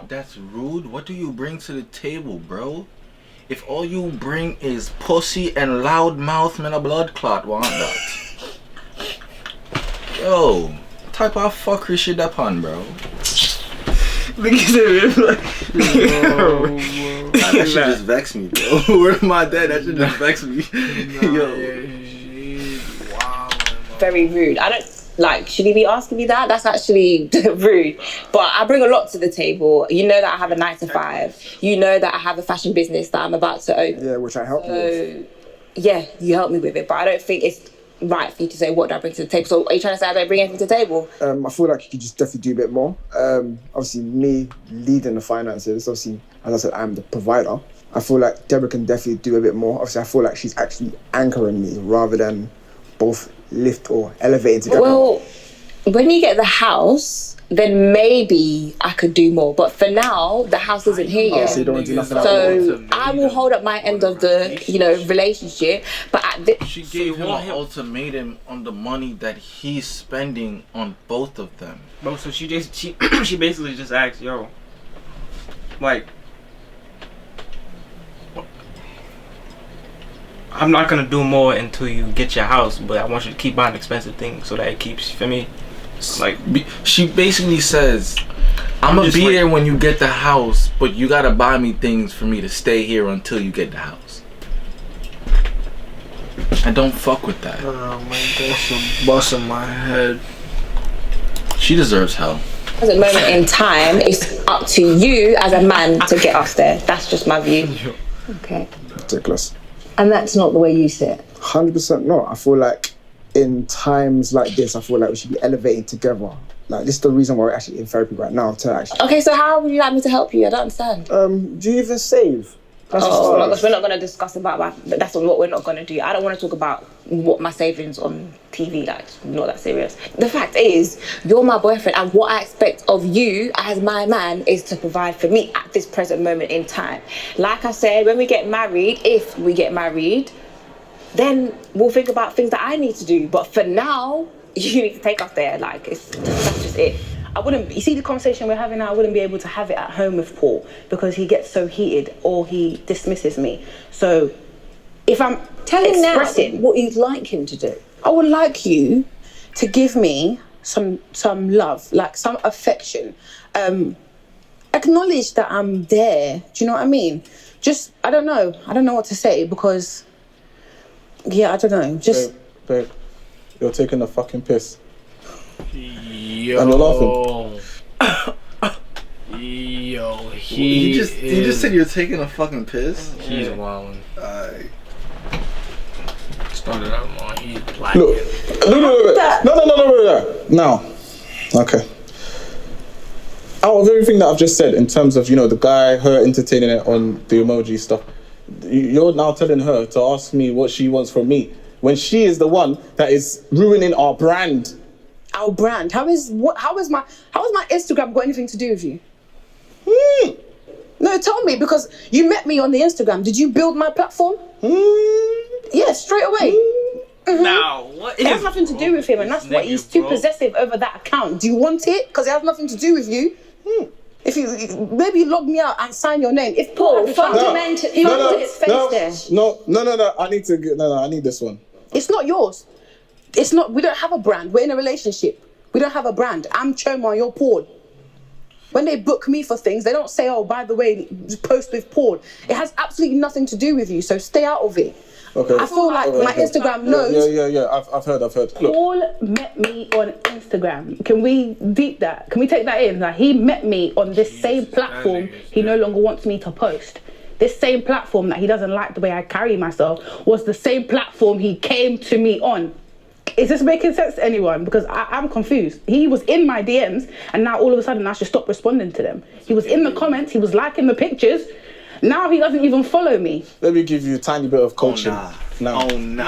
That's rude. What do you bring to the table, bro? If all you bring is pussy and loud mouth, man, a blood clot, want that? Yo, what type of fuckery shit that on, bro? That shit just vex me, bro. Word my dad, that shit just vex me. Yo. Very rude. I don't, like, should he be asking me that? That's actually rude. But I bring a lot to the table. You know that I have a 9-to-5. You know that I have a fashion business that I'm about to open. Yeah, which I help you with. Yeah, you help me with it. But I don't think it's right for you to say, what do I bring to the table? So are you trying to say I don't bring anything to the table? I feel like you could just definitely do a bit more. Obviously, me leading the finances, obviously, as I said, I'm the provider. I feel like Deborah can definitely do a bit more. Obviously, I feel like she's actually anchoring me rather than both lift or elevating together. Well, when you get the house, then maybe I could do more. But for now, the house isn't here yet. So you don't want to do nothing So I will hold up my end of the, you know, relationship. But at this, She gave him an ultimatum on the money that he's spending on both of them. Bro, so she basically just asked, yo, like, I'm not gonna do more until you get your house, but I want you to keep buying expensive things so that it keeps, for me, like... She basically says, I'm gonna be like, there when you get the house, but you gotta buy me things for me to stay here until you get the house. I don't fuck with that. Oh my gosh, I'm busting my head. She deserves hell. at the moment in time, it's up to you as a man to get us there. That's just my view. Okay. Ridiculous. And that's not the way you see it? 100% not. I feel like in times like this, I feel like we should be elevating together. Like, this is the reason why we're actually in therapy right now, to actually... Okay, so how would you like me to help you? I don't understand. Do you even save? We're not going to discuss about but that's what we're not going to do. I don't want to talk about what my savings on TV, like, not that serious. The fact is, you're my boyfriend, and what I expect of you as my man is to provide for me at this present moment in time. Like I said, when we get married, if we get married, then we'll think about things that I need to do. But for now, you need to take us there. Like, that's just it. I wouldn't, you see the conversation we're having now, I wouldn't be able to have it at home with Paul because he gets so heated or he dismisses me. So if I'm expressing now what you'd like him to do. I would like you to give me some love, like some affection. Acknowledge that I'm there. Do you know what I mean? Just, I don't know what to say because, yeah, I don't know. Just, babe, you're taking a fucking piss. Yo. And you're laughing. Yo, You just said you're taking a fucking piss? He's wildin'. Started out on he's black. Look, no. Now, okay. Out of everything that I've just said in terms of, you know, the guy, her entertaining it on the emoji stuff, you're now telling her to ask me what she wants from me when she is the one that is ruining our brand. our brand? How is my Instagram got anything to do with you? No, tell me, because you met me on the Instagram. Did you build my platform? Yeah, straight away. Now, what it has nothing to do with him, and that's why he's too possessive over that account. Do you want it? Because it has nothing to do with you. If you maybe log me out and sign your name. If Paul, fundamentally, he put his face there. No. I need this one. It's not yours. It's not. We don't have a brand. We're in a relationship. We don't have a brand. I'm Choma, you're Paul. When they book me for things, they don't say, oh, by the way, post with Paul. It has absolutely nothing to do with you, so stay out of it. Okay. I feel like my Instagram knows. Yeah. I've heard. Look. Paul met me on Instagram. Can we deep that? Can we take that in? Like, he met me on this same platform he no longer wants me to post. This same platform that he doesn't like the way I carry myself was the same platform he came to me on. Is this making sense to anyone? Because I'm confused. He was in my DMs and now all of a sudden I should stop responding to them. He was in the comments, he was liking the pictures. Now he doesn't even follow me. Let me give you a tiny bit of coaching. No. Wait.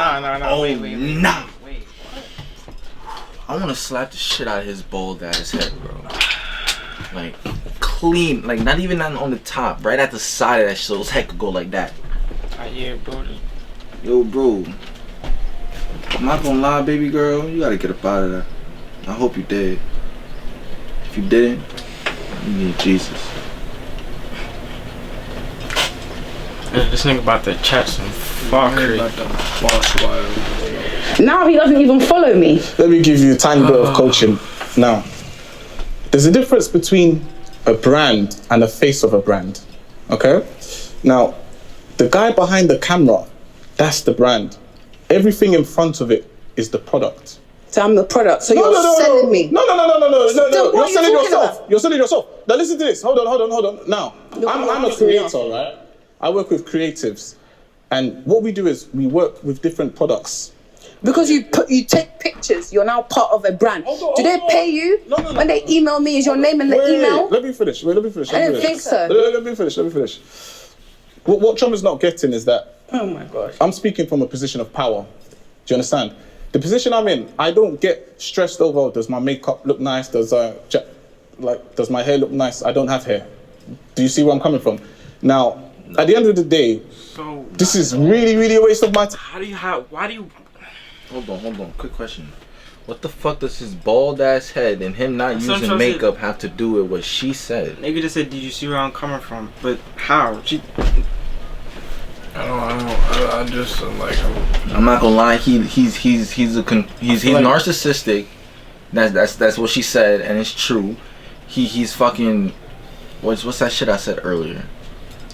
I want to slap the shit out of his bald ass head, bro. Like, clean. Like, not even on the top. Right at the side of that shit. So his head could go like that. Yeah, bro. Yo, bro. I'm not gonna lie, baby girl. You gotta get up out of there. I hope you did. If you didn't, you need Jesus. This nigga about to chat some fuckery. Now he doesn't even follow me. Let me give you a tiny bit of coaching. Now, there's a difference between a brand and the face of a brand. Okay? Now, the guy behind the camera, that's the brand. Everything in front of it is the product. So I'm the product. So you're selling me. No. You're selling yourself. You're selling yourself. Now listen to this. Hold on. Now, I'm a creator, right? I work with creatives, and what we do is we work with different products. Because you take pictures, you're now part of a brand. Do they pay you? No. When they email me, is your name in the email? Let me finish. I didn't think so. Let me finish. What Choma's not getting is that, oh my gosh, I'm speaking from a position of power. Do you understand? The position I'm in, I don't get stressed over, does my makeup look nice? Does my hair look nice? I don't have hair. Do you see where I'm coming from? Now, at the end of the day, this is really a waste of my time. Why do you... Hold on. Quick question. What the fuck does his bald ass head and him not using makeup have to do with what she said? Nigga just said, did you see where I'm coming from? But how? I just like. I'm not gonna lie. He's narcissistic. That's what she said, and it's true. He's fucking. What's that shit I said earlier?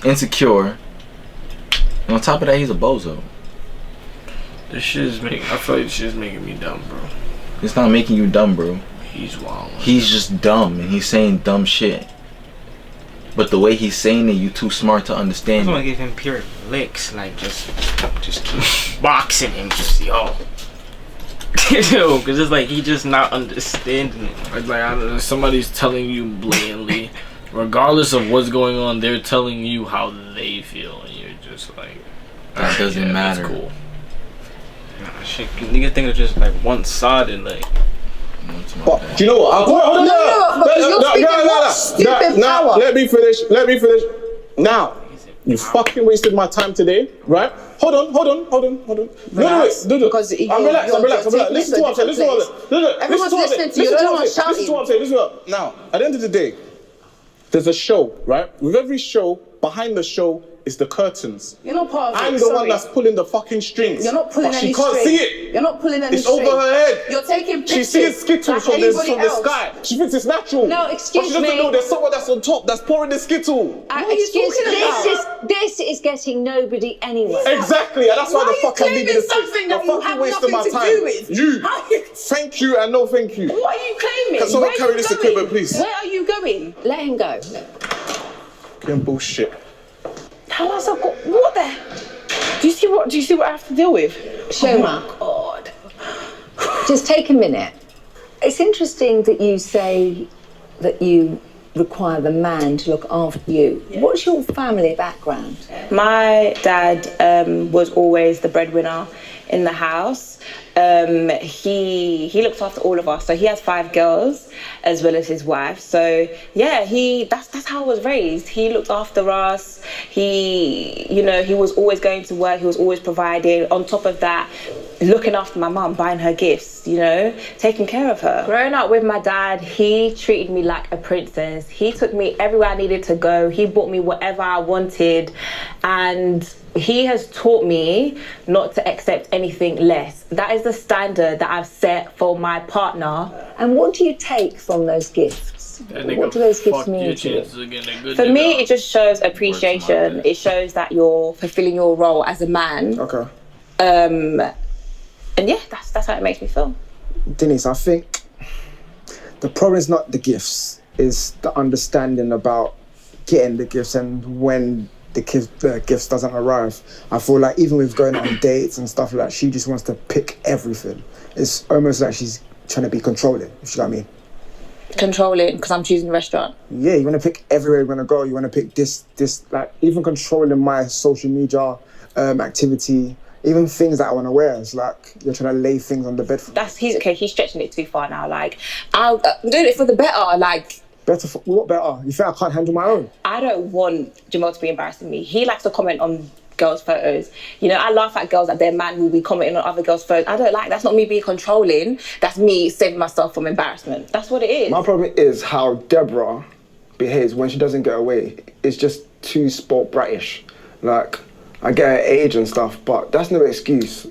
Insecure. And on top of that, he's a bozo. I feel like this shit is making me dumb, bro. It's not making you dumb, bro. He's wild. He's just dumb, and he's saying dumb shit. But the way he's saying it, you too smart to I understand. just want to give him pure licks, like just keep boxing him, just yo, because it's like he just not understanding it. It's like somebody's telling you blatantly, regardless of what's going on, they're telling you how they feel, and you're just like, that doesn't matter. That's cool. Nah, shit, nigga think it's just like one-sided, like. But do you know what? No. Let me finish. Now, you fucking wasted my time today, right? Hold on. Relax. No. Because I'm relaxed. Listen to what I'm saying. Everyone's listening to you. You're the one shouting. Listen to what I'm saying. Now, at the end of the day, there's a show, right? With every show, behind the show is the curtains. You're not part of it. I'm the one that's pulling the fucking strings. You're not pulling any strings. She can't see it. You're not pulling any strings. It's over her head. You're taking pictures. She sees skittles from the sky. She thinks it's natural. No, excuse me. But she doesn't know there's someone that's on top that's pouring the skittle. This is getting nobody anywhere. Exactly, and that's why the fuck I'm leaving this. Something that you have nothing to do with. You. Thank you and no thank you. What are you claiming? Can someone carry this equipment, please? Where are you going? Let him go. Fucking bullshit. How else I've got what the? Do you see what I have to deal with? Shoma. Oh my God. Just take a minute. It's interesting that you say that you require the man to look after you. Yeah. What's your family background? My dad was always the breadwinner. in the house. He looks after all of us. So he has 5 girls as well as his wife. So yeah, that's how I was raised. He looked after us. He was always going to work. He was always providing. On top of that, looking after my mum, buying her gifts, taking care of her. Growing up with my dad, he treated me like a princess. He took me everywhere I needed to go. He bought me whatever I wanted. And he has taught me not to accept anything less. That is the standard that I've set for my partner. And what do you take from those gifts? What do those gifts mean to you? For me, it just shows appreciation. It shows that you're fulfilling your role as a man. Okay. And yeah, that's how it makes me feel. Denise, I think the problem is not the gifts, is the understanding about getting the gifts and when the gifts doesn't arrive. I feel like even with going on dates and stuff like that, she just wants to pick everything. It's almost like she's trying to be controlling, if you know what I mean. Controlling, because I'm choosing a restaurant. Yeah, you want to pick everywhere you want to go. You want to pick this, like even controlling my social media activity, even things that I want to wear. It's like you're trying to lay things on the bed. He's stretching it too far now. Like, I'm doing it for the better. Like, better for what? Better? You think I can't handle my own? I don't want Jamal to be embarrassing me. He likes to comment on girls' photos. I laugh at girls that their man will be commenting on other girls' photos. I don't like. That's not me being controlling. That's me saving myself from embarrassment. That's what it is. My problem is how Deborah behaves when she doesn't get away. It's just too sport bratish. Like, I get her age and stuff, but that's no excuse.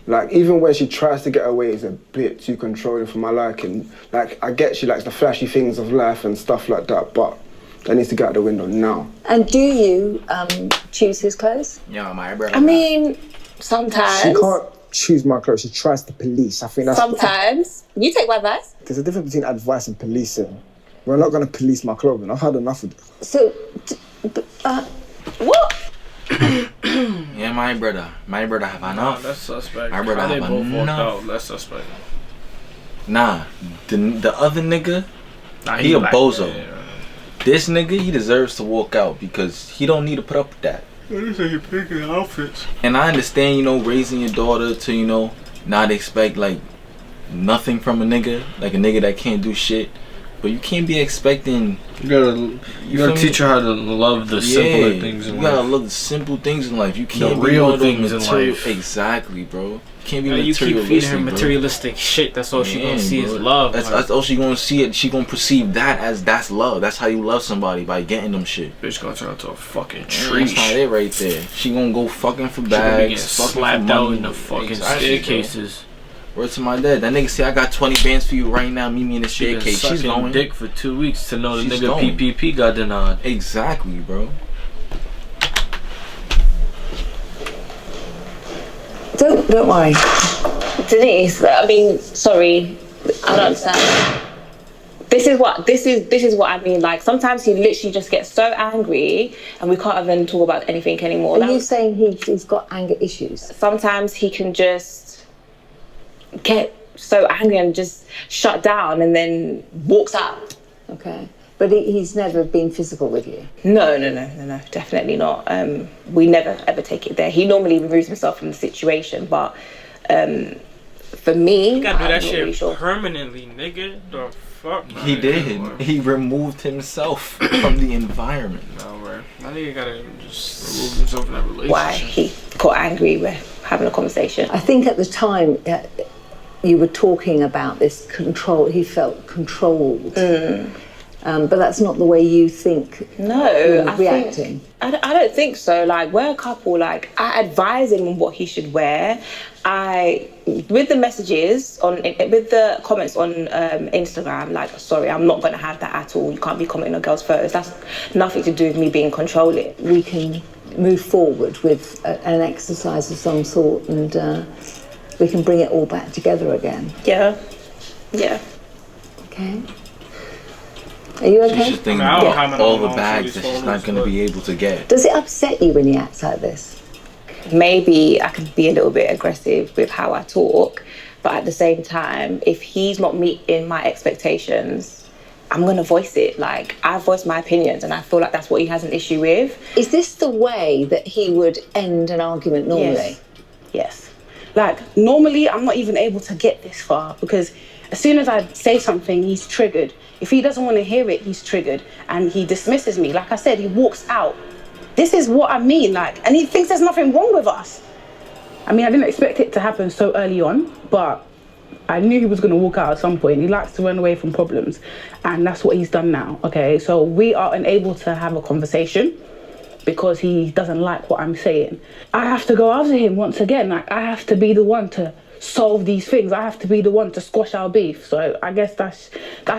Like, even when she tries to get away, it's a bit too controlling for my liking. Like, I get she likes the flashy things of life and stuff like that, but that needs to get out the window now. And do you choose his clothes? Yeah, my brother. I mean, sometimes. She can't choose my clothes. She tries to police. I think that's... Sometimes. You take my advice. There's a difference between advice and policing. We're not going to police my clothing. I've had enough of it. So, what? Yeah, my brother have enough. That's suspect. My brother How they have both walked enough. out? That's suspect. Nah, the other nigga, Nah, he a black. bozo. Yeah. This nigga, he deserves to walk out because he don't need to put up with that. You say you're picking outfits. And I understand, raising your daughter to, not expect like nothing from a nigga, like a nigga that can't do shit. But you can't be expecting. You gotta teach her how to love the simpler things in life. You gotta love the simple things in life. You can't the be real one of those things in life. Exactly, bro. You can't be You keep materialistic. feeding her materialistic shit. That's all she gonna see is love. That's all she gonna see. It. She gonna perceive that as that's love. That's how you love somebody, by getting them shit. Bitch gonna turn into a fucking tree. That's not it right there. She gonna go fucking for bags. She gonna be getting fucking slapped for out money. in the fucking Exactly, staircases. Bro. Word to my dad. That nigga say I got 20 bands for you right now. Meet me in the She been staircase. She's sucking going. dick for 2 weeks to know the She's nigga going. PPP got denied. Exactly, bro. Don't worry. Denise, I mean, sorry, I don't understand. This is what I mean. Like, sometimes he literally just gets so angry and we can't even talk about anything anymore. Are you saying he's got anger issues? Sometimes he can just get so angry and just shut down and then walks out. Okay. But he's never been physical with you? No, definitely not. We never ever take it there. He normally removes himself from the situation, but for me, You gotta do I'm that not shit really sure. permanently, nigga. The fuck? He did. He removed himself from the environment. No, bro. That nigga gotta just remove himself from that relationship. Why he got angry? We're having a conversation. I think at the time you were talking about this control. He felt controlled. But that's not the way you think. No, I reacting. I don't think so. Like, we're a couple. Like, I advise him on what he should wear. With the messages with the comments on Instagram, like, sorry, I'm not gonna have that at all. You can't be commenting on girls' photos. That's nothing to do with me being controlling. We can move forward with an exercise of some sort, and we can bring it all back together again. Yeah. Okay. Are you okay? She's just thinking I don't about comment all on the all bags these that she's photos, not gonna but- be able to get. Does it upset you when he acts like this? Maybe I could be a little bit aggressive with how I talk, but at the same time, if he's not meeting my expectations, I'm gonna voice it. Like, I voice my opinions, and I feel like that's what he has an issue with. Is this the way that he would end an argument normally? Yes. Like, normally I'm not even able to get this far because as soon as I say something, he's triggered. If he doesn't want to hear it, he's triggered and he dismisses me. Like I said, he walks out. This is what I mean, like, and he thinks there's nothing wrong with us. I mean, I didn't expect it to happen so early on, but I knew he was going to walk out at some point. He likes to run away from problems, and that's what he's done now, okay? So we are unable to have a conversation because he doesn't like what I'm saying. I have to go after him once again. Like, I have to be the one to solve these things. I have to be the one to squash our beef. So I guess that's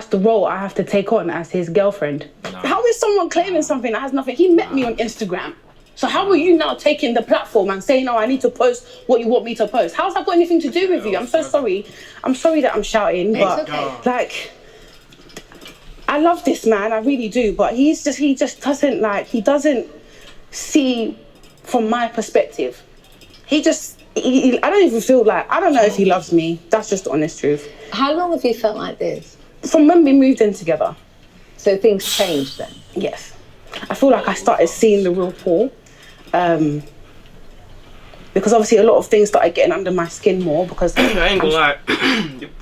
the role I have to take on as his girlfriend. No. How is someone claiming something that has nothing? He met me on Instagram. So how are you now taking the platform and saying, oh, I need to post what you want me to post? How's that got anything to do with you? I'm so sorry. I'm sorry that I'm shouting, but like, I love this man, I really do, but he just doesn't see from my perspective. I don't even feel like, I don't know if he loves me. That's just the honest truth. How long have you felt like this? From when we moved in together. So things changed then? Yes. I feel like I started seeing the real Paul. Because obviously a lot of things started getting under my skin more because I ain't gonna lie,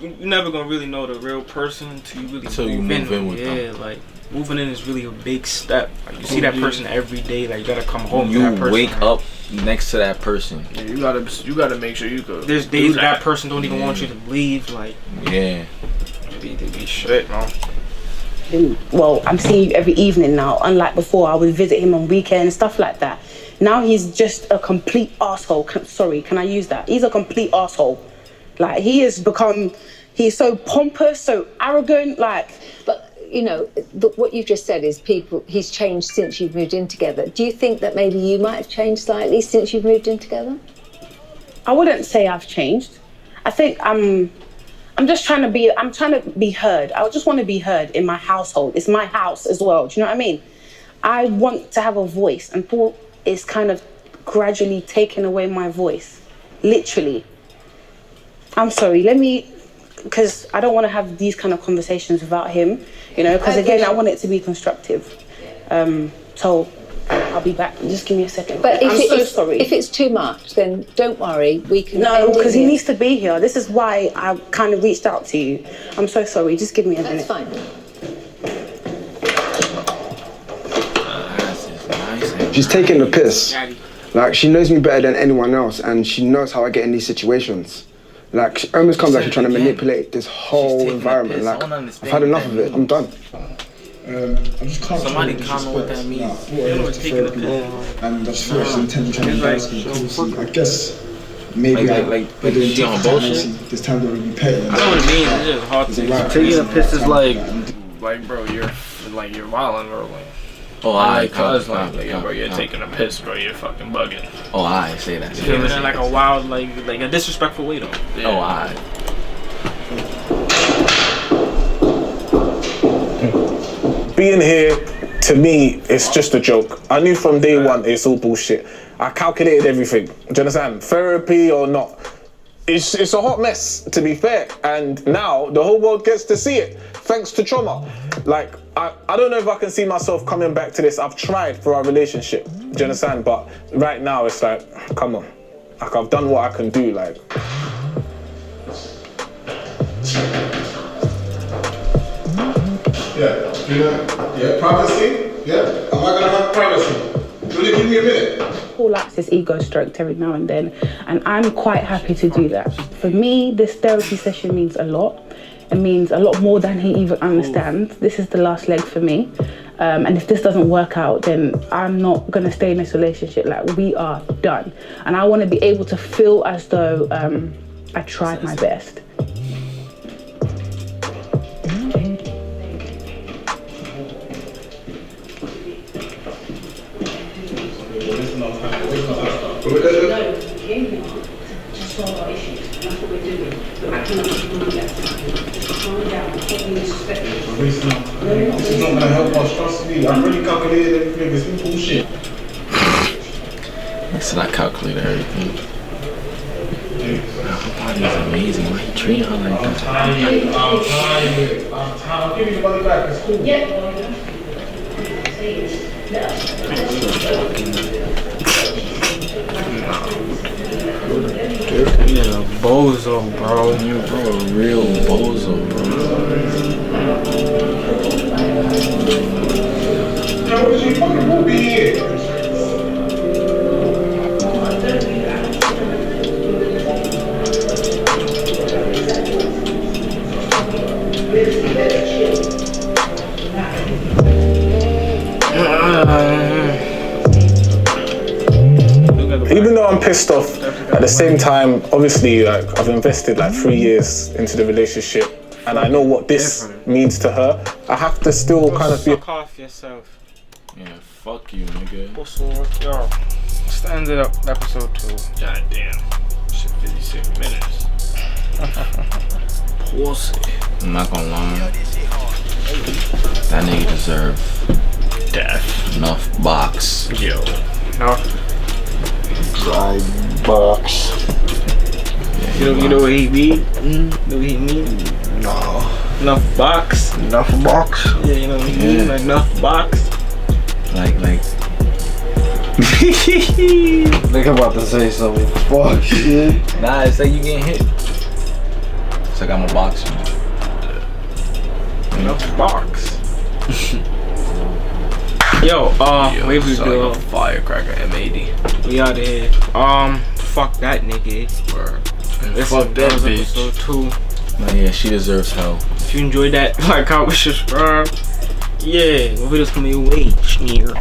you're never gonna really know the real person until you move in with them. Yeah, like moving in is really a big step. Like, you see that person every day. Like, you gotta come home to that person. You wake up next to that person. Yeah, you gotta make sure you go. There's days that person don't even want you to leave. Like, yeah, they be shit, man. Well, I'm seeing you every evening now. Unlike before, I would visit him on weekends, stuff like that. Now he's just a complete asshole. Sorry, can I use that? He's a complete asshole. Like, he's so pompous, so arrogant, like. But, you know, what you've just said is he's changed since you've moved in together. Do you think that maybe you might have changed slightly since you've moved in together? I wouldn't say I've changed. I think I'm trying to be heard. I just want to be heard in my household. It's my house as well. Do you know what I mean? I want to have a voice, and Paul is kind of gradually taking away my voice. Literally. I'm sorry, because I don't want to have these kind of conversations without him, you know, because again, I want it to be constructive. So I'll be back. Just give me a second. But I'm so sorry. If it's too much, then don't worry. We can. No, because he needs to be here. This is why I kind of reached out to you. I'm so sorry. Just give me a minute. That's fine. She's taking the piss. Like, she knows me better than anyone else, and she knows how I get in these situations. Like, she almost comes like she's trying to manipulate this whole environment. Like, I've had enough of it. I'm done. I just can't. Somebody comment what that means. And I just feel some intention trying to embarrass me. I guess maybe like you on bullshit. This time don't be petty. I know what it means. It's just hard to explain. Taking a piss is like, bro, you're wilding, bro. Like, oh, cause bro, you're taking a piss, bro. You're fucking bugging. Oh, I say that. You feel it like a wild, like a disrespectful way, though. Yeah. Oh, I. Being here, to me, it's just a joke. I knew from day one it's all bullshit. I calculated everything. Do you understand? Therapy or not, it's a hot mess, to be fair. And now the whole world gets to see it, thanks to trauma. Like, I don't know if I can see myself coming back to this. I've tried for our relationship. Do you understand? But right now it's like, come on. Like, I've done what I can do, like. Yeah, privacy? Yeah? Am I gonna have privacy? Will you give me a minute? Paul likes his ego stroked every now and then, and I'm quite happy to do that. For me, this therapy session means a lot. It means a lot more than he even understands. This is the last leg for me. And if this doesn't work out, then I'm not gonna stay in this relationship. Like, we are done. And I wanna be able to feel as though I tried my best. This is not gonna help us, trust me. I've already calculated everything. It's been bullshit. I said I calculated everything. Her body is amazing. Why you treat her like that? I'm tired. I'll give you the money back. It's cool. You're a bozo, bro. You bro, a real bozo, bro. She fucking will be here. Even though I'm pissed off, at the same time, obviously, like I've invested like 3 years into the relationship, and I know what this means to her. I have to still kind of be. Fuck off yourself. Yeah, fuck you, nigga. Also, yo, let's end it up. Episode 2. God damn. Shit, 56 minutes. Pussy. I'm not gonna lie. That nigga deserve Death. enough box. Yo. No. Dry box. You know what he mean? You know what he mean? No. Enough box. Enough box. Yeah, you know what he mean? Yeah. Enough box. Like. Nigga about to say something. Fuck shit. Nah, it's like you getting hit. It's like I'm a boxer. Enough box. Yo, Wavy girl. Like a firecracker M80. We out of here. Fuck that nigga. Fuck that bitch. Episode 2. Nah, yeah, she deserves hell. If you enjoyed that, like, comment, subscribe. Yeah, my videos coming your way. Sneer.